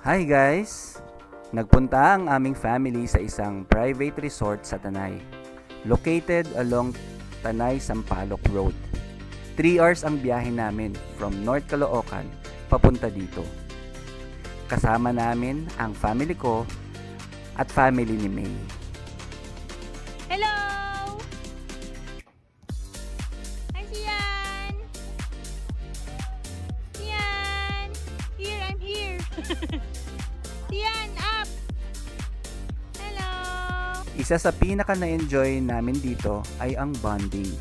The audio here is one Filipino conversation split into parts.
Hi guys! Nagpunta ang aming family sa isang private resort sa Tanay, located along Tanay Sampaloc Road. 3 hours ang biyahe namin from North Caloocan papunta dito. Kasama namin ang family ko at family ni May. Hello! Hi, Sian! Sian! Here, I'm here! Sian, up! Hello! Isa sa pinaka na-enjoy namin dito ay ang bonding.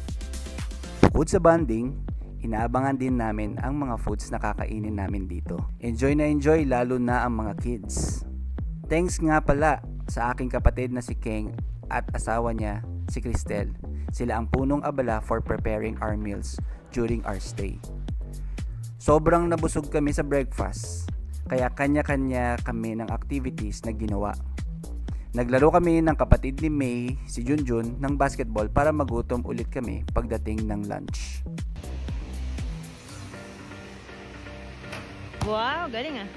Bukod sa bonding, inaabangan din namin ang mga foods na kakainin namin dito. Enjoy na enjoy lalo na ang mga kids. Thanks nga pala sa aking kapatid na si Keng at asawa niya si Cristel. Sila ang punong abala for preparing our meals during our stay. Sobrang nabusog kami sa breakfast, kaya kanya-kanya kami ng activities na ginawa. Naglaro kami ng kapatid ni May, si Junjun, ng basketball para magutom ulit kami pagdating ng lunch. Wow, galing ah!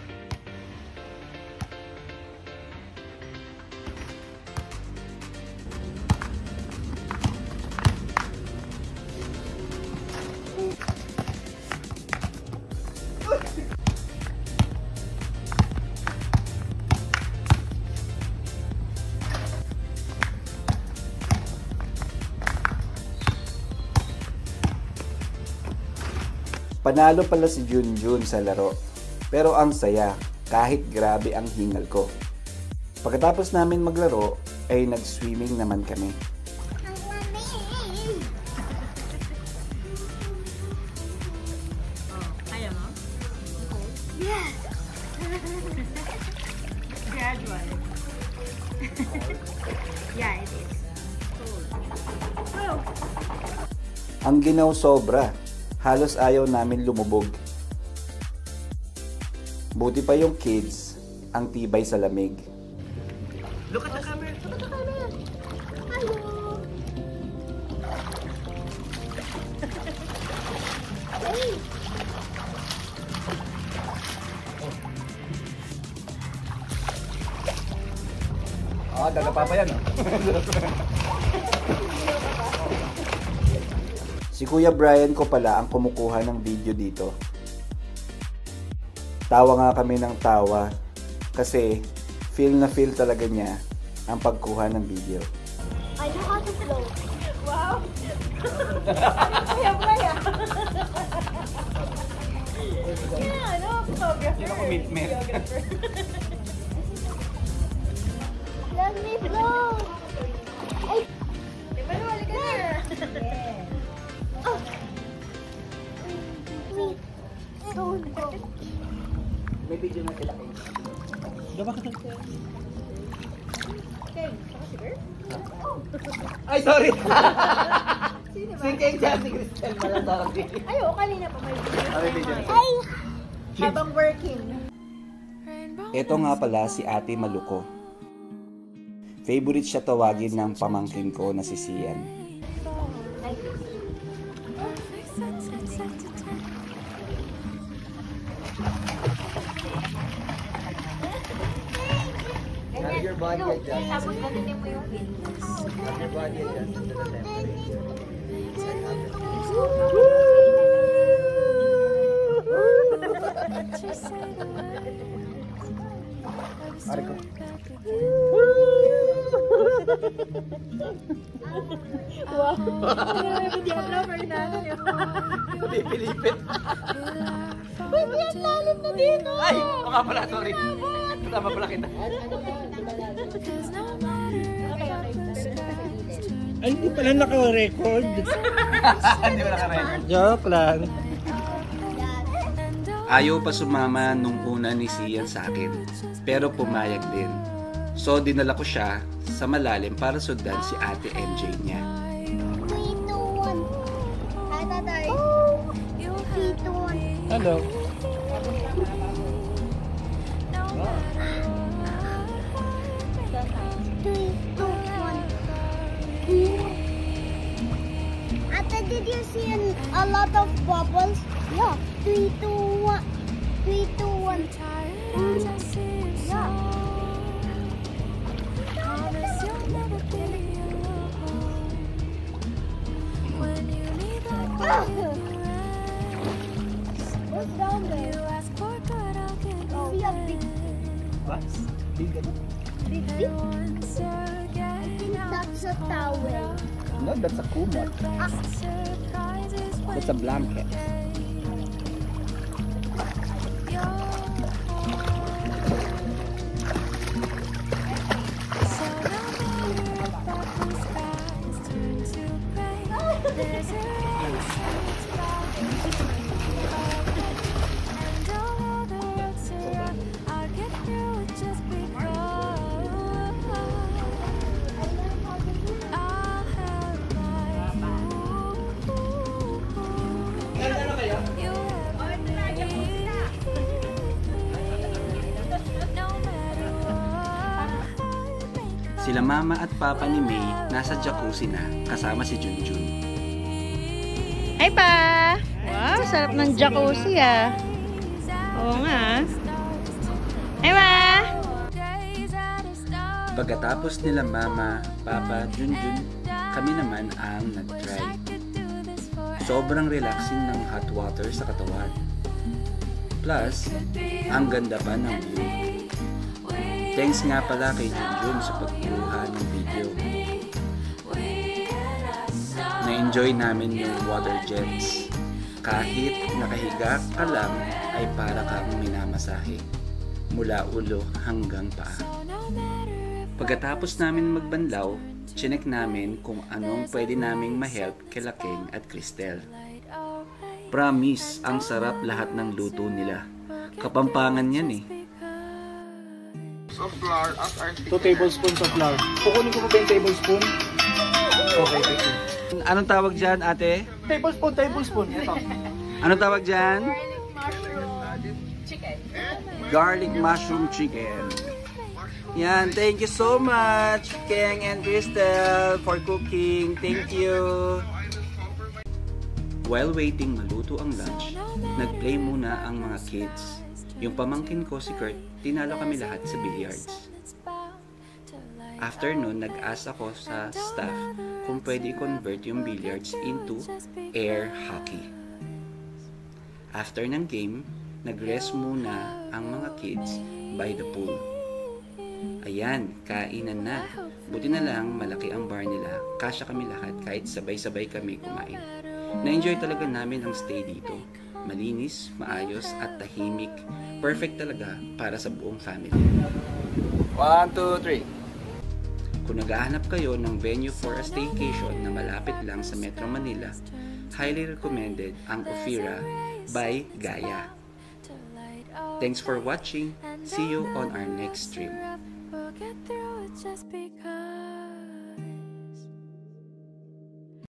Panalo pala si Junjun sa laro, pero ang saya kahit grabe ang hingal ko. Pagkatapos namin maglaro ay nag-swimming naman kami. Kaya mo? Yes! Gradual. Yeah, it is. Oh. Ang ginaw sobra. Halos ayaw namin lumubog. Buti pa yung kids, ang tibay sa lamig. Look at the camera! Look at the camera! Hello! Hey! Daga pa yan. Si Kuya Brian ko pala ang kumukuha ng video dito. Tawa nga kami ng tawa kasi feel na feel talaga niya ang pagkuha ng video. I know how to float. Wow! Kaya playa! Yeah, no, photographer. Yun ang commitment. Let me float! Ay! Diba nawali ka na? Yeah. Oh! Wait. Don't go. May video na sila kayo. Okay, saka si Bert? Ay, sorry! Sino ba? Si Keng siya, si Cristel pala, sorry. Ay, oo, kanina pa may video. May video na. Ay! Habang working. Ito nga pala si Ate Maluko. Favorite siya tawagin ng pamangkin ko na si Sian. Ay. Have your body adjust. Tapos gamitin mo yung pin. Have your body adjust to the temperature. Wow! Videographer na ano yun. Pilipit. Uy, ang lalim na dito! Ay! Baka pala, sorry. Tama pala kita. Ay, hindi pala naka-record. Hindi mo naka-record. Joke lang. Ayaw pa sumama nung una ni Sian sa akin, pero pumayag din. So dinala ko siya sa malalim para sundan si Ate MJ niya. 3, 2, 1. Hi, tatay. 3, 2, 1. Hello. Ate, did you see a lot of bubbles? Yeah. 3, 2, 1. 3, 2, 1. Big ano? I think that's a towel. No, that's a kumot. That's a blanket. Sila mama at papa ni May nasa jacuzzi na kasama si Junjun. Hi pa! Wow, sarap ng jacuzzi ah. Oo nga. Hi pa! Pagkatapos nila mama, papa, Junjun, kami naman ang nag-try. Sobrang relaxing ng hot water sa katawan. Plus, ang ganda pa ng view. Thanks nga pala kay Junjun sa pagkuha ng video. Na-enjoy namin yung water jets. Kahit nakahiga ka lang ay para kang minamasahe. Mula ulo hanggang paa. Pagkatapos namin magbanlaw, chinek namin kung anong pwede naming ma-help kila King at Cristel. Promise, ang sarap lahat ng luto nila. Kapampangan yan eh. Of flour as our 2 tablespoons of flour. Kukunin ko pa ba yung tablespoon? Okay, thank you. Anong tawag dyan, ate? Tablespoon. Ito. Anong tawag dyan? Garlic mushroom chicken. Yan, thank you so much, King and Cristel, for cooking. Thank you. While waiting maluto ang lunch, nag-play muna ang mga kids. Yung pamangkin ko si Kurt, tinalo kami lahat sa billiards. After nun, nag-ask ako sa staff kung pwede i-convert yung billiards into air hockey. After ng game, nag-rest muna ang mga kids by the pool. Ayan, kainan na. Buti na lang malaki ang bar nila. Kasya kami lahat kahit sabay-sabay kami kumain. Na-enjoy talaga namin ang stay dito. Malinis, maayos at tahimik. Perfect talaga para sa buong family. 1, 2, 3. Kung naghahanap kayo ng venue for a staycation na malapit lang sa Metro Manila, highly recommended ang Ophira by Gaia. Thanks for watching. See you on our next stream. Get through it just because